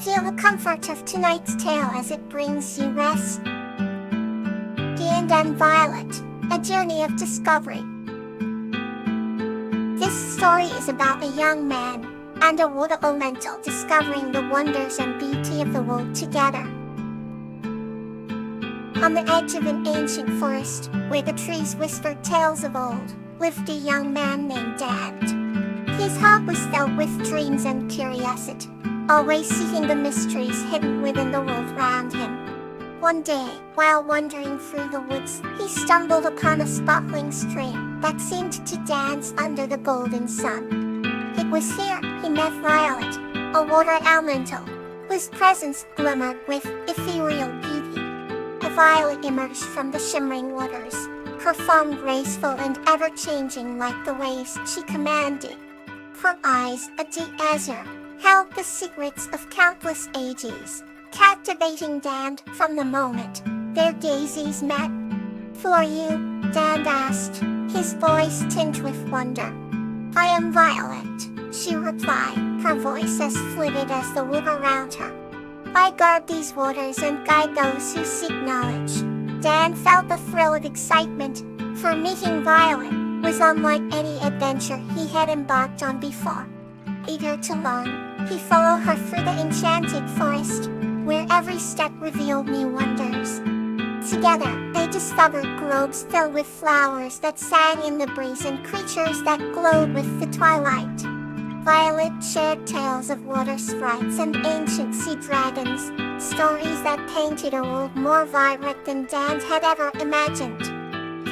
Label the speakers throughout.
Speaker 1: Feel the comfort of tonight's tale as it brings you rest. And Violet, a journey of discovery. This story is about a young man and a wood elemental discovering the wonders and beauty of the world together. On the edge of an ancient forest, where the trees whispered tales of old, lived a young man named Dan. His heart was filled with dreams and curiosity, always seeking the mysteries hidden within the world around him. One day, while wandering through the woods, he stumbled upon a sparkling stream that seemed to dance under the golden sun. It was here he met Violet, a water elemental, whose presence glimmered with ethereal beauty. A violet emerged from the shimmering waters, her form graceful and ever-changing like the waves she commanded. Her eyes, a deep azure, held the secrets of countless ages, captivating Dan from the moment their gazes met. "Who are you?" Dan asked, his voice tinged with wonder. "I am Violet," she replied, her voice as fluid as the wood around her. "I guard these waters and guide those who seek knowledge." Dan felt a thrill of excitement, for meeting Violet was unlike any adventure he had embarked on before. Eager to learn, he followed her through the enchanted forest, where every step revealed new wonders. Together, they discovered groves filled with flowers that sang in the breeze and creatures that glowed with the twilight. Violet shared tales of water sprites and ancient sea dragons, stories that painted a world more vibrant than Dan had ever imagined.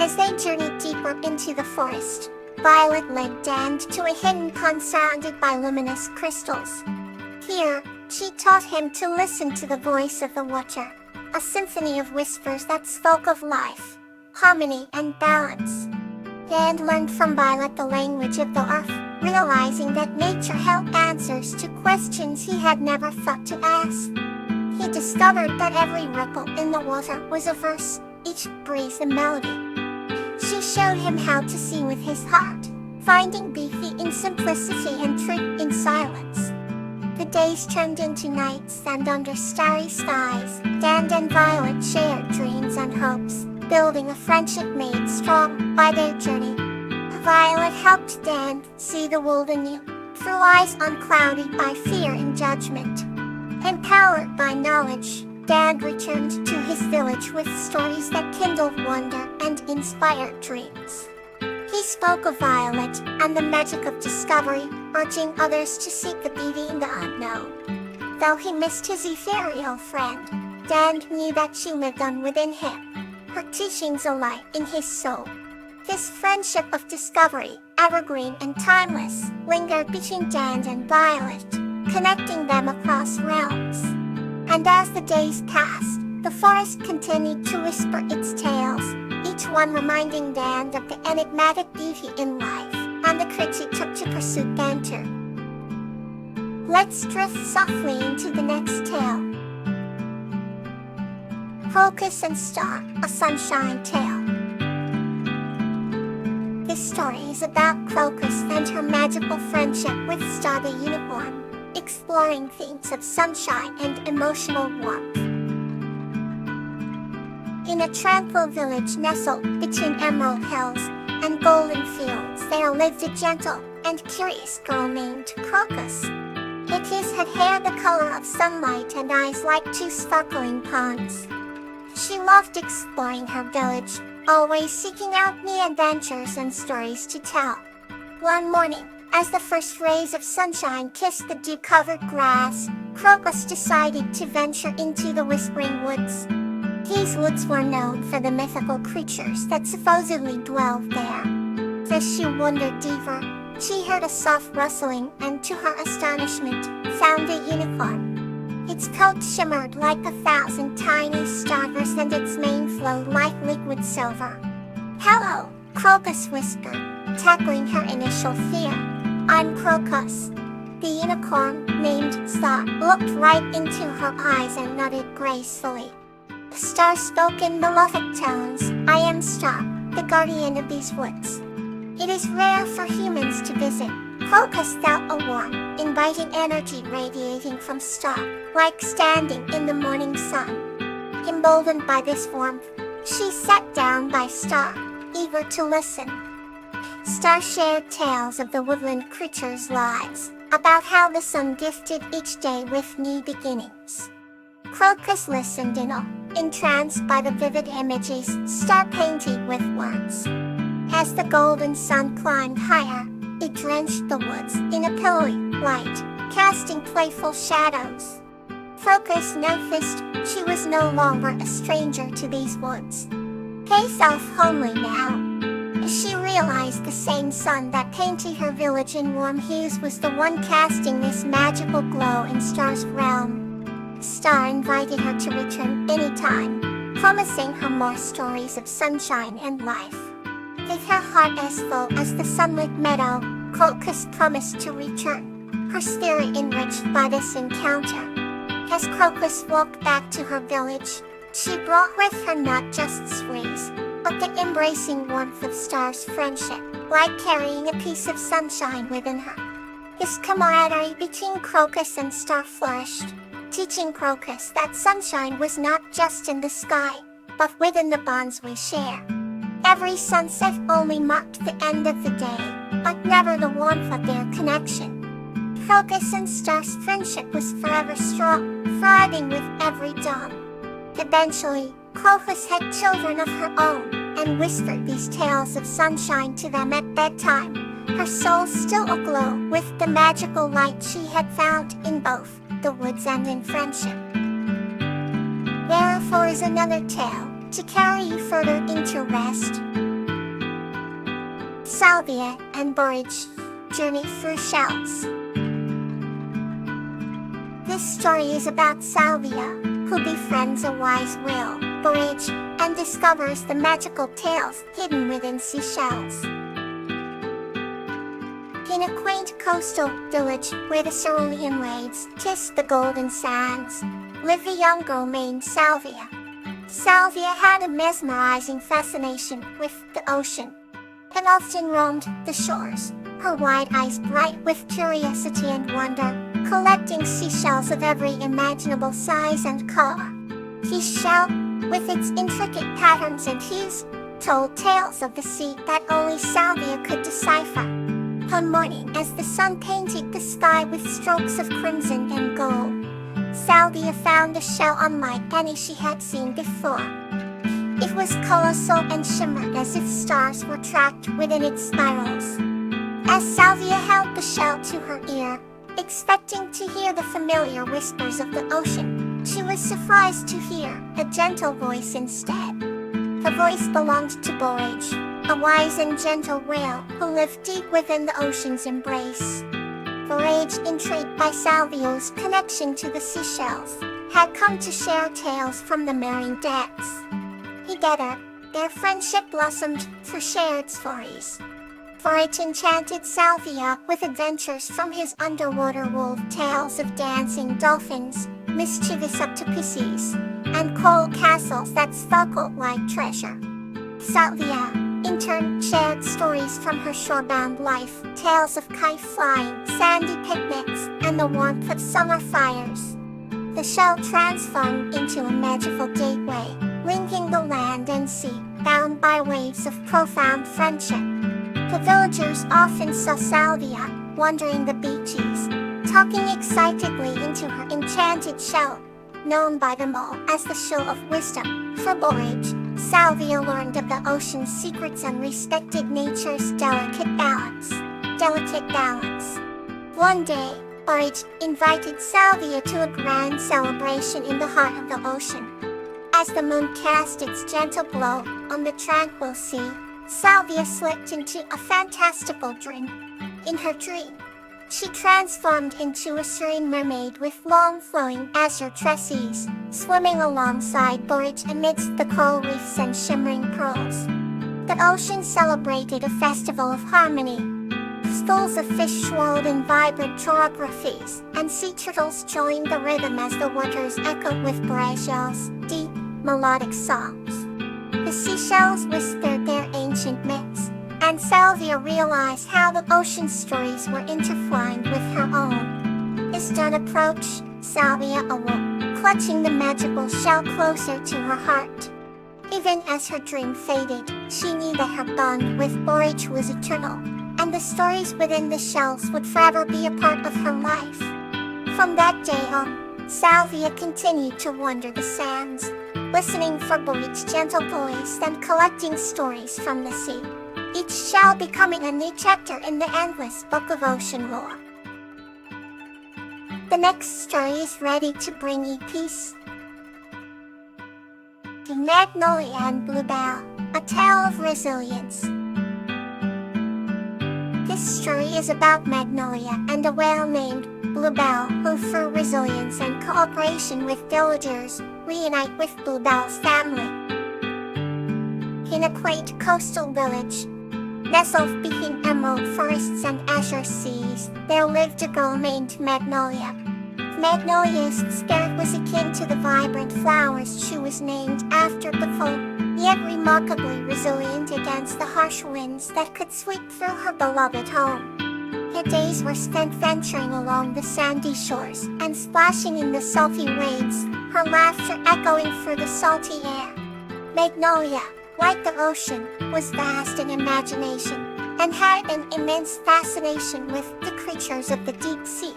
Speaker 1: As they journeyed deeper into the forest, Violet led Dan to a hidden pond surrounded by luminous crystals. Here, she taught him to listen to the voice of the water, a symphony of whispers that spoke of life, harmony, and balance. Dan learned from Violet the language of the earth, realizing that nature held answers to questions he had never thought to ask. He discovered that every ripple in the water was a verse, each breeze a melody. She showed him how to see with his heart, finding beauty in simplicity and truth in silence. The days turned into nights, and under starry skies, Dan and Violet shared dreams and hopes, building a friendship made strong by their journey. Violet helped Dan see the world anew, through eyes unclouded by fear and judgment. Empowered by knowledge, Dan returned to his village with stories that kindled wonder and inspired dreams. He spoke of Violet and the magic of discovery, urging others to seek the beauty in the unknown. Though he missed his ethereal friend, Dan knew that she lived on within him, her teachings alight in his soul. This friendship of discovery, evergreen and timeless, lingered between Dan and Violet, connecting them across realms. And as the days passed, the forest continued to whisper its tales, each one reminding Dan of the enigmatic beauty in life, and the courage it took to pursue adventure. Let's drift softly into the next tale. Crocus and Star, a Sunshine Tale. This story is about Crocus and her magical friendship with Star the unicorn, exploring themes of sunshine and emotional warmth. In a tranquil village nestled between emerald hills and golden fields, there lived a gentle and curious girl named Crocus. It had hair the color of sunlight and eyes like two sparkling ponds. She loved exploring her village, always seeking out new adventures and stories to tell. One morning, as the first rays of sunshine kissed the dew-covered grass, Crocus decided to venture into the Whispering Woods. These woods were known for the mythical creatures that supposedly dwelled there. As she wandered deeper, she heard a soft rustling and, to her astonishment, found a unicorn. Its coat shimmered like 1,000 tiny stars and its mane flowed like liquid silver. "Hello," Crocus whispered, tackling her initial fear. "I'm Crocus." The unicorn, named Star, looked right into her eyes and nodded gracefully. The star spoke in melodic tones. "I am Star, the guardian of these woods. It is rare for humans to visit, Crocus felt a warm, inviting energy radiating from Star, like standing in the morning sun. Emboldened by this warmth, she sat down by Star, eager to listen. Star shared tales of the woodland creatures' lives, about how the sun gifted each day with new beginnings. Crocus listened in awe, entranced by the vivid images Star painted with words. As the golden sun climbed higher, it drenched the woods in a pillowy light, casting playful shadows. Crocus noticed she was no longer a stranger to these woods. He felt homely now. She realized the same sun that painted her village in warm hues was the one casting this magical glow in Star's realm. Star invited her to return anytime, promising her more stories of sunshine and life. With her heart as full as the sunlit meadow, Crocus promised to return, her spirit enriched by this encounter. As Crocus walked back to her village, she brought with her not just sweets, but the embracing warmth of Star's friendship, like carrying a piece of sunshine within her. This camaraderie between Crocus and Star flourished, teaching Crocus that sunshine was not just in the sky, but within the bonds we share. Every sunset only marked the end of the day, but never the warmth of their connection. Crocus and Star's friendship was forever strong, thriving with every dawn. Eventually, Crocus had children of her own, and whispered these tales of sunshine to them at bedtime, her soul still aglow with the magical light she had found in both the woods and in friendship. Therefore is another tale to carry you further into rest. Salvia and Borage Journey Through Shells. This story is about Salvia, who befriends a wise will, Borage, and discovers the magical tales hidden within seashells. In a quaint coastal village where the cerulean waves kiss the golden sands, lived a young girl named Salvia. Salvia had a mesmerizing fascination with the ocean, and often roamed the shores, her wide eyes bright with curiosity and wonder, collecting seashells of every imaginable size and color. Each shell, with its intricate patterns and hues, told tales of the sea that only Salvia could decipher. One morning, as the sun painted the sky with strokes of crimson and gold, Salvia found a shell unlike any she had seen before. It was colossal and shimmered as if stars were trapped within its spirals. As Salvia held the shell to her ear, expecting to hear the familiar whispers of the ocean, she was surprised to hear a gentle voice instead. The voice belonged to Borage, a wise and gentle whale who lived deep within the ocean's embrace. Borage, intrigued by Salvia's connection to the seashells, had come to share tales from the marine depths. Together, their friendship blossomed through shared stories. Borage enchanted Salvia with adventures from his underwater world, tales of dancing dolphins, mischievous octopuses, and coral castles that sparkled like treasure. Salvia, in turn, shared stories from her shorebound life, tales of kite flying, sandy picnics, and the warmth of summer fires. The shell transformed into a magical gateway, linking the land and sea, bound by waves of profound friendship. The villagers often saw Salvia wandering the beaches, talking excitedly into her enchanted shell, known by them all as the Shell of Wisdom. For Borage, Salvia learned of the ocean's secrets and respected nature's delicate balance. One day, Borage invited Salvia to a grand celebration in the heart of the ocean. As the moon cast its gentle glow on the tranquil sea, Salvia slipped into a fantastical dream. In her dream, she transformed into a serene mermaid with long flowing azure tresses, swimming alongside Borage amidst the coral reefs and shimmering pearls. The ocean celebrated a festival of harmony. Schools of fish swirled in vibrant choreographies, and sea turtles joined the rhythm as the waters echoed with Borage's deep, melodic songs. The seashells whispered their ancient myths, and Salvia realized how the ocean stories were intertwined with her own. As dawn approached, Salvia awoke, clutching the magical shell closer to her heart. Even as her dream faded, she knew that her bond with Borage was eternal, and the stories within the shells would forever be a part of her life. From that day on, Salvia continued to wander the sands, listening for Borage's gentle voice and collecting stories from the sea, each shell becoming a new chapter in the endless book of ocean lore. The next story is ready to bring you peace. Magnolia and Bluebell, a tale of resilience. This story is about Magnolia and a whale named Bluebell who, through resilience and cooperation with villagers, reunite with Bluebell's family. In a quaint coastal village, nestled between emerald forests and azure seas, there lived a girl named Magnolia. Magnolia's spirit was akin to the vibrant flowers she was named after, beautiful, yet remarkably resilient against the harsh winds that could sweep through her beloved home. Her days were spent venturing along the sandy shores and splashing in the salty waves, her laughter echoing through the salty air. Magnolia, like the ocean, was vast in imagination and had an immense fascination with the creatures of the deep sea.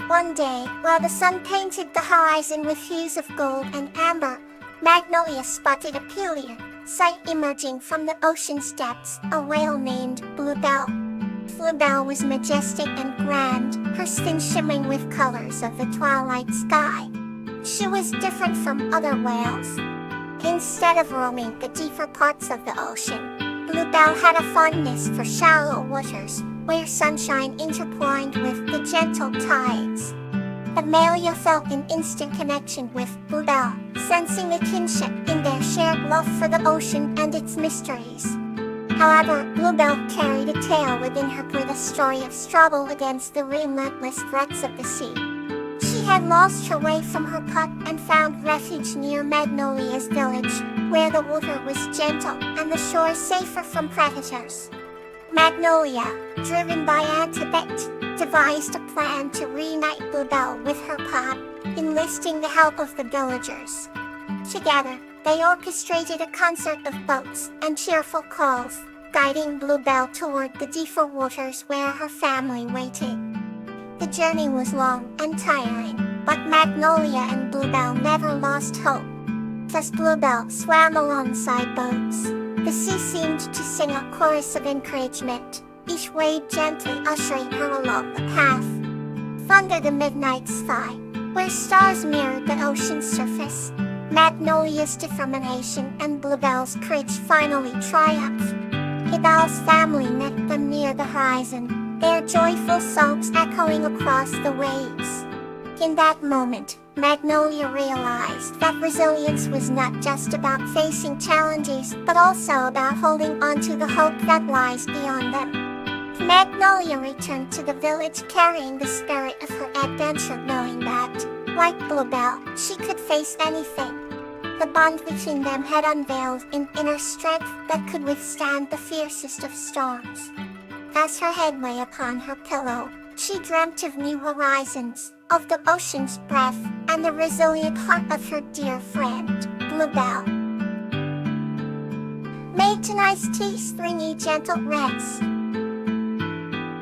Speaker 1: One day, while the sun painted the horizon with hues of gold and amber, Magnolia spotted a peculiar sight emerging from the ocean's depths, a whale named Bluebell. Bluebell was majestic and grand, her skin shimmering with colors of the twilight sky. She was different from other whales. Instead of roaming the deeper parts of the ocean, Bluebell had a fondness for shallow waters, where sunshine intertwined with the gentle tides. Magnolia felt an instant connection with Bluebell, sensing a kinship in their shared love for the ocean and its mysteries. However, Bluebell carried a tale within her with a story of struggle against the relentless threats of the sea. She had lost her way from her putt and found refuge near Magnolia's village, where the water was gentle and the shore safer from predators. Magnolia, driven by Antibet, devised a plan to reunite Bluebell with her putt, enlisting the help of the villagers. Together, they orchestrated a concert of boats and cheerful calls, guiding Bluebell toward the deeper waters where her family waited. The journey was long and tiring, but Magnolia and Bluebell never lost hope. As Bluebell swam alongside boats, the sea seemed to sing a chorus of encouragement, each wave gently ushering her along the path. Under the midnight sky, where stars mirrored the ocean's surface, Magnolia's determination and Bluebell's courage finally triumphed. Bluebell's family met them near the horizon, their joyful songs echoing across the waves. In that moment, Magnolia realized that resilience was not just about facing challenges, but also about holding on to the hope that lies beyond them. Magnolia returned to the village carrying the spirit of her adventure, knowing that, like Bluebell, she could face anything. The bond between them had unveiled an inner strength that could withstand the fiercest of storms. As her head lay upon her pillow, she dreamt of new horizons, of the ocean's breath, and the resilient heart of her dear friend, Bluebell. May tonight's teas bring you gentle rest.